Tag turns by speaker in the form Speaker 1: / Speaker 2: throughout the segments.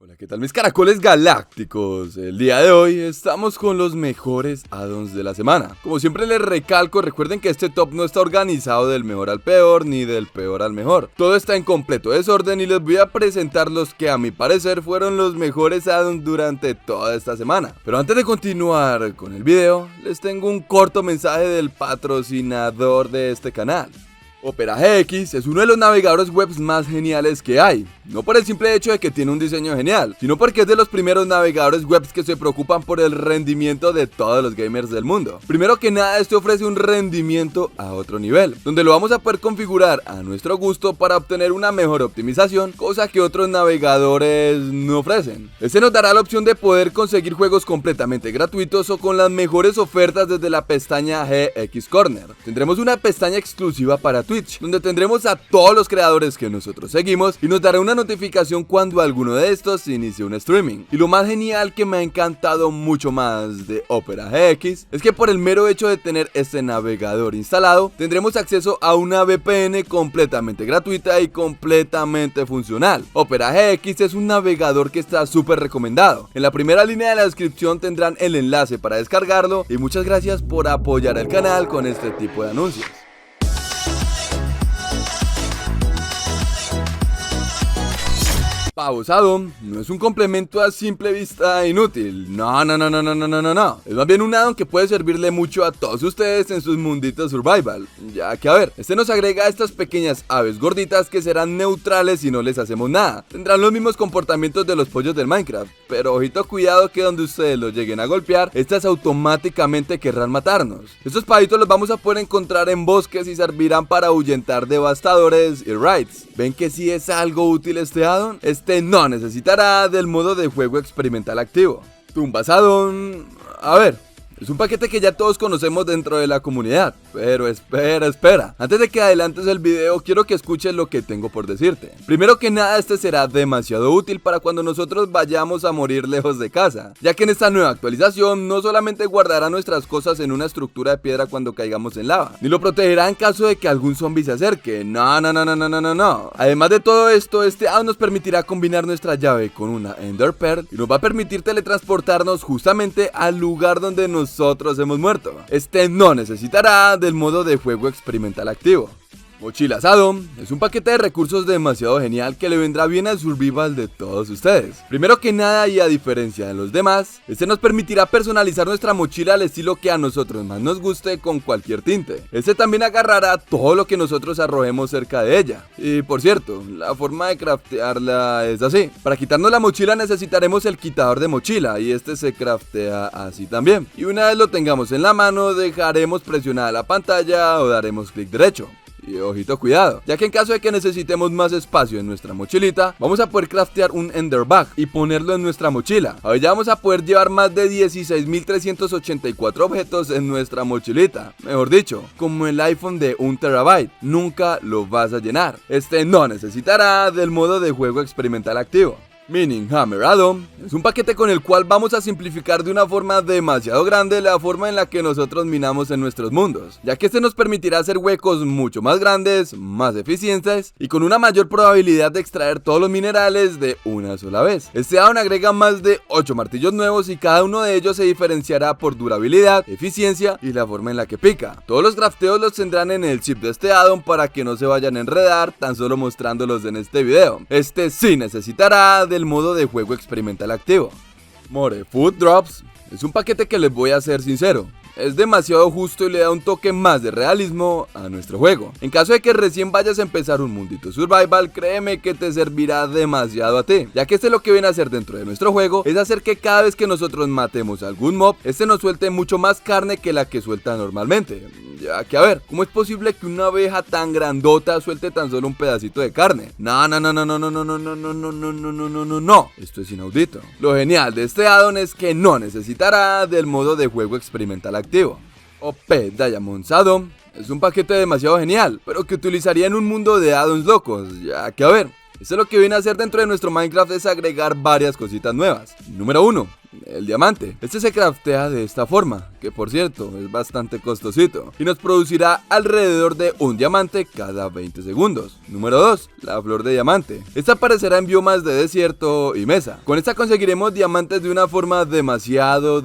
Speaker 1: Hola, ¿qué tal mis caracoles galácticos? El día de hoy estamos con los mejores addons de la semana. Como siempre les recalco, recuerden que este top no está organizado del mejor al peor, ni del peor al mejor. Todo está en completo desorden y les voy a presentar los que a mi parecer fueron los mejores addons durante toda esta semana. Pero antes de continuar con el video, les tengo un corto mensaje del patrocinador de este canal. Opera GX es uno de los navegadores web más geniales que hay, no por el simple hecho de que tiene un diseño genial, sino porque es de los primeros navegadores web que se preocupan por el rendimiento de todos los gamers del mundo. Primero que nada, este ofrece un rendimiento a otro nivel, donde lo vamos a poder configurar a nuestro gusto para obtener una mejor optimización, cosa que otros navegadores no ofrecen. Este nos dará la opción de poder conseguir juegos completamente gratuitos o con las mejores ofertas desde la pestaña GX Corner. Tendremos una pestaña exclusiva para Twitch, donde tendremos a todos los creadores que nosotros seguimos y nos dará una notificación cuando alguno de estos inicie un streaming. Y lo más genial que me ha encantado mucho más de Opera GX es que por el mero hecho de tener este navegador instalado, tendremos acceso a una VPN completamente gratuita y completamente funcional. Opera GX es un navegador que está súper recomendado. En la primera línea de la descripción tendrán el enlace para descargarlo y muchas gracias por apoyar el canal con este tipo de anuncios. Pavos Addon no es un complemento a simple vista inútil, no. Es más bien un addon que puede servirle mucho a todos ustedes en sus munditos survival, ya que a ver, este nos agrega a estas pequeñas aves gorditas que serán neutrales si no les hacemos nada. Tendrán los mismos comportamientos de los pollos del Minecraft, pero ojito cuidado que donde ustedes los lleguen a golpear, estas automáticamente querrán matarnos. Estos pavitos los vamos a poder encontrar en bosques y servirán para ahuyentar devastadores y raids. ¿Ven que sí es algo útil este addon? Este no necesitará del modo de juego experimental activo. Tumbas Addon, a ver, es un paquete que ya todos conocemos dentro de la comunidad, pero espera. Antes de que adelantes el video, quiero que escuches lo que tengo por decirte. Primero que nada, este será demasiado útil para cuando nosotros vayamos a morir lejos de casa, ya que en esta nueva actualización no solamente guardará nuestras cosas en una estructura de piedra cuando caigamos en lava, ni lo protegerá en caso de que algún zombie se acerque. No. Además de todo esto, este addon nos permitirá combinar nuestra llave con una Ender Pearl y nos va a permitir teletransportarnos justamente al lugar donde nosotros hemos muerto. Este no necesitará del modo de juego experimental activo. Mochilas Addon es un paquete de recursos demasiado genial que le vendrá bien al survival de todos ustedes. Primero que nada, y a diferencia de los demás, este nos permitirá personalizar nuestra mochila al estilo que a nosotros más nos guste con cualquier tinte. Este también agarrará todo lo que nosotros arrojemos cerca de ella. Y por cierto, la forma de craftearla es así. Para quitarnos la mochila necesitaremos el quitador de mochila y este se craftea así también. Y una vez lo tengamos en la mano, dejaremos presionada la pantalla o daremos clic derecho. Y ojito cuidado, ya que en caso de que necesitemos más espacio en nuestra mochilita, vamos a poder craftear un Ender Bag y ponerlo en nuestra mochila. Ahora ya vamos a poder llevar más de 16.384 objetos en nuestra mochilita. Mejor dicho, como el iPhone de 1 TB, nunca lo vas a llenar. Este no necesitará del modo de juego experimental activo. Mining Hammer Addon es un paquete con el cual vamos a simplificar de una forma demasiado grande la forma en la que nosotros minamos en nuestros mundos, ya que este nos permitirá hacer huecos mucho más grandes, más eficientes y con una mayor probabilidad de extraer todos los minerales de una sola vez. Este addon agrega más de 8 martillos nuevos y cada uno de ellos se diferenciará por durabilidad, eficiencia y la forma en la que pica. Todos los crafteos los tendrán en el chip de este addon para que no se vayan a enredar tan solo mostrándolos en este video. Este sí necesitará del modo de juego experimental activo. More Food Drops es un paquete que les voy a ser sincero, es demasiado justo y le da un toque más de realismo a nuestro juego. En caso de que recién vayas a empezar un mundito survival, créeme que te servirá demasiado a ti, ya que este lo que viene a hacer dentro de nuestro juego es hacer que cada vez que nosotros matemos a algún mob, este nos suelte mucho más carne que la que suelta normalmente. Ya que a ver, ¿cómo es posible que una abeja tan grandota suelte tan solo un pedacito de carne? No. Esto es inaudito. Lo genial de este addon es que no necesitará del modo de juego experimental activo. OP Diamonds Addon es un paquete demasiado genial, pero que utilizaría en un mundo de addons locos, ya que a ver, esto lo que viene a hacer dentro de nuestro Minecraft es agregar varias cositas nuevas. Número 1. el diamante. Este se craftea de esta forma, que por cierto es bastante costosito, y nos producirá alrededor de un diamante cada 20 segundos. Número 2, la flor de diamante. Esta aparecerá en biomas de desierto y mesa. Con esta conseguiremos diamantes de una forma demasiado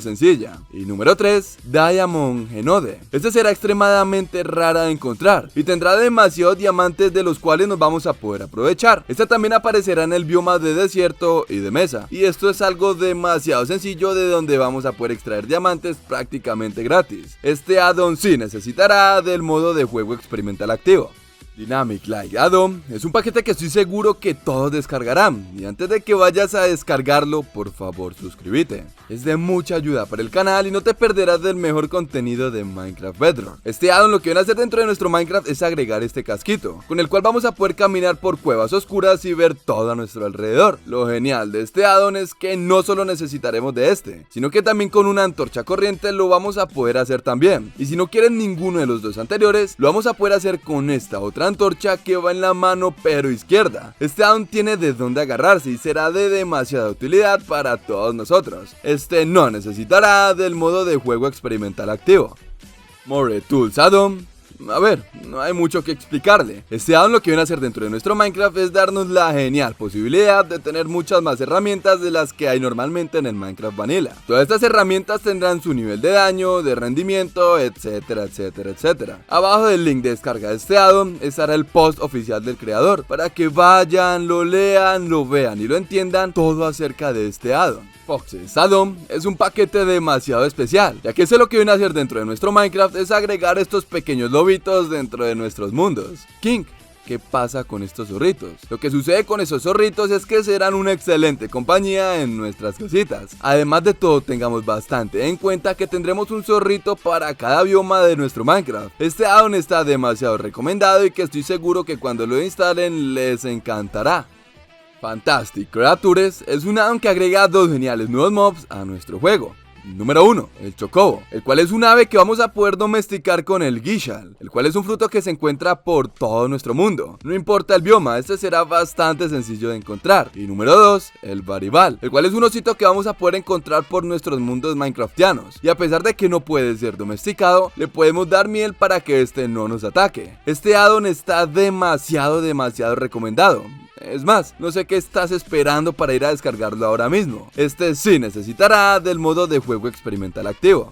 Speaker 1: sencilla. Y número 3, Diamond Genode. Este será extremadamente rara de encontrar y tendrá demasiados diamantes de los cuales nos vamos a poder aprovechar. Esta también aparecerá en el bioma de desierto y de mesa, y esto es algo demasiado sencillo de donde vamos a poder extraer diamantes prácticamente gratis. Este addon sí necesitará del modo de juego experimental activo. Dynamic Light Addon es un paquete que estoy seguro que todos descargarán, y antes de que vayas a descargarlo, por favor suscríbete. Es de mucha ayuda para el canal y no te perderás del mejor contenido de Minecraft Bedrock. Este addon lo que viene a hacer dentro de nuestro Minecraft es agregar este casquito, con el cual vamos a poder caminar por cuevas oscuras y ver todo a nuestro alrededor. Lo genial de este addon es que no solo necesitaremos de este, sino que también con una antorcha corriente lo vamos a poder hacer también. Y si no quieres ninguno de los dos anteriores, lo vamos a poder hacer con esta otra antorcha que va en la mano pero izquierda. Este addon tiene de dónde agarrarse y será de demasiada utilidad para todos nosotros. Este no necesitará del modo de juego experimental activo. More Tools Addon. A ver, no hay mucho que explicarle. Este addon lo que viene a hacer dentro de nuestro Minecraft es darnos la genial posibilidad de tener muchas más herramientas de las que hay normalmente en el Minecraft Vanilla. Todas estas herramientas tendrán su nivel de daño, de rendimiento, etcétera. Abajo del link de descarga de este addon estará el post oficial del creador, para que vayan, lo lean, lo vean y lo entiendan todo acerca de este addon. Foxes Addon es un paquete demasiado especial, ya que eso lo que viene a hacer dentro de nuestro Minecraft es agregar estos pequeños lobitos dentro de nuestros mundos. King, ¿qué pasa con estos zorritos? Lo que sucede con esos zorritos es que serán una excelente compañía en nuestras casitas. Además de todo, tengamos bastante en cuenta que tendremos un zorrito para cada bioma de nuestro Minecraft. Este addon está demasiado recomendado y que estoy seguro que cuando lo instalen les encantará. Fantastic Creatures es un addon que agrega dos geniales nuevos mobs a nuestro juego. Número 1, el Chocobo, el cual es un ave que vamos a poder domesticar con el Guishal, el cual es un fruto que se encuentra por todo nuestro mundo. No importa el bioma, este será bastante sencillo de encontrar. Y número 2, el Baribal, el cual es un osito que vamos a poder encontrar por nuestros mundos minecraftianos. Y a pesar de que no puede ser domesticado, le podemos dar miel para que este no nos ataque. Este addon está demasiado recomendado. Es más, no sé qué estás esperando para ir a descargarlo ahora mismo. Este sí necesitará del modo de juego experimental activo.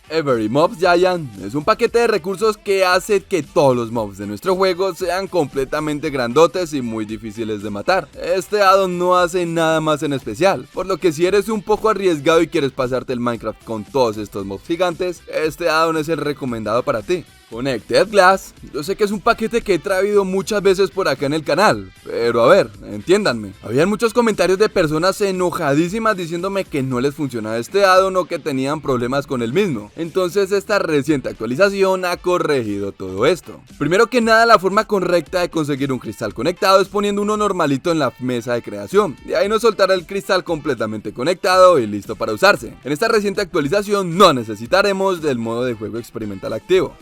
Speaker 1: Every Mobs Giant es un paquete de recursos que hace que todos los mobs de nuestro juego sean completamente grandotes y muy difíciles de matar. Este addon no hace nada más en especial, por lo que si eres un poco arriesgado y quieres pasarte el Minecraft con todos estos mobs gigantes, este addon es el recomendado para ti. Connected Glass, yo sé que es un paquete que he traído muchas veces por acá en el canal, pero a ver, entiéndanme. Habían muchos comentarios de personas enojadísimas diciéndome que no les funcionaba este addon o que tenían problemas con el mismo. Entonces esta reciente actualización ha corregido todo esto. Primero que nada, la forma correcta de conseguir un cristal conectado es poniendo uno normalito en la mesa de creación. De ahí nos soltará el cristal completamente conectado y listo para usarse. En esta reciente actualización no necesitaremos del modo de juego experimental activo.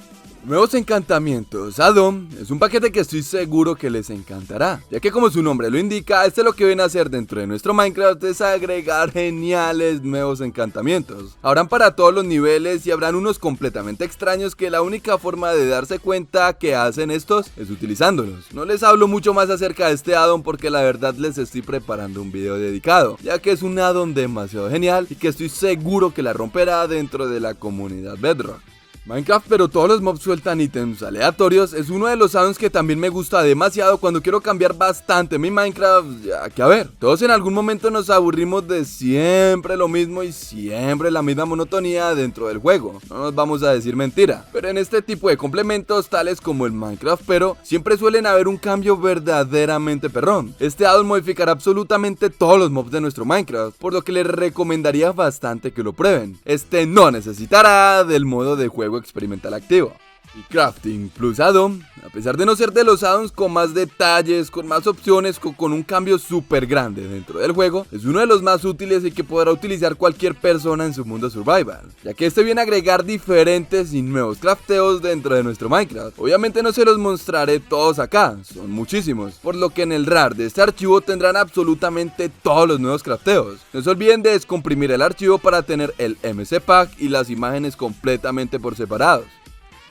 Speaker 1: Nuevos encantamientos Addon es un paquete que estoy seguro que les encantará, ya que como su nombre lo indica, este lo que viene a hacer dentro de nuestro Minecraft es agregar geniales nuevos encantamientos. Habrán para todos los niveles y habrán unos completamente extraños que la única forma de darse cuenta que hacen estos es utilizándolos. No les hablo mucho más acerca de este addon porque la verdad les estoy preparando un video dedicado, ya que es un addon demasiado genial y que estoy seguro que la romperá dentro de la comunidad Bedrock. Minecraft, pero todos los mobs sueltan ítems aleatorios, es uno de los addons que también me gusta demasiado cuando quiero cambiar bastante mi Minecraft, ya que a ver, todos en algún momento nos aburrimos de siempre lo mismo y siempre la misma monotonía dentro del juego, no nos vamos a decir mentira, pero en este tipo de complementos tales como el Minecraft pero siempre suelen haber un cambio verdaderamente perrón. Este addon modificará absolutamente todos los mobs de nuestro Minecraft, por lo que les recomendaría bastante que lo prueben. Este no necesitará del modo de juego experimental activo. Y Crafting Plus Add-on, a pesar de no ser de los add-ons con más detalles, con más opciones, con un cambio súper grande dentro del juego, es uno de los más útiles y que podrá utilizar cualquier persona en su mundo survival, ya que este viene a agregar diferentes y nuevos crafteos dentro de nuestro Minecraft. Obviamente no se los mostraré todos acá, son muchísimos, por lo que en el RAR de este archivo tendrán absolutamente todos los nuevos crafteos. No se olviden de descomprimir el archivo para tener el MC Pack y las imágenes completamente por separados.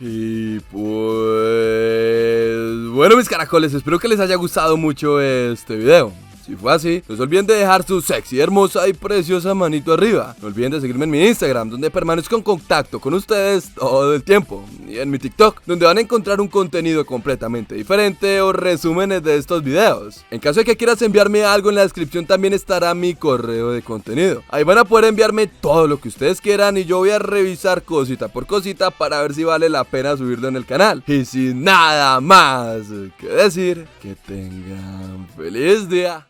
Speaker 1: Y pues bueno, mis caracoles, espero que les haya gustado mucho este video. Si fue así, no se olviden de dejar su sexy, hermosa y preciosa manito arriba. No olviden de seguirme en mi Instagram, donde permanezco en contacto con ustedes todo el tiempo. Y en mi TikTok, donde van a encontrar un contenido completamente diferente o resúmenes de estos videos. En caso de que quieras enviarme algo, en la descripción también estará mi correo de contenido. Ahí van a poder enviarme todo lo que ustedes quieran y yo voy a revisar cosita por cosita para ver si vale la pena subirlo en el canal. Y sin nada más que decir, que tengan feliz día.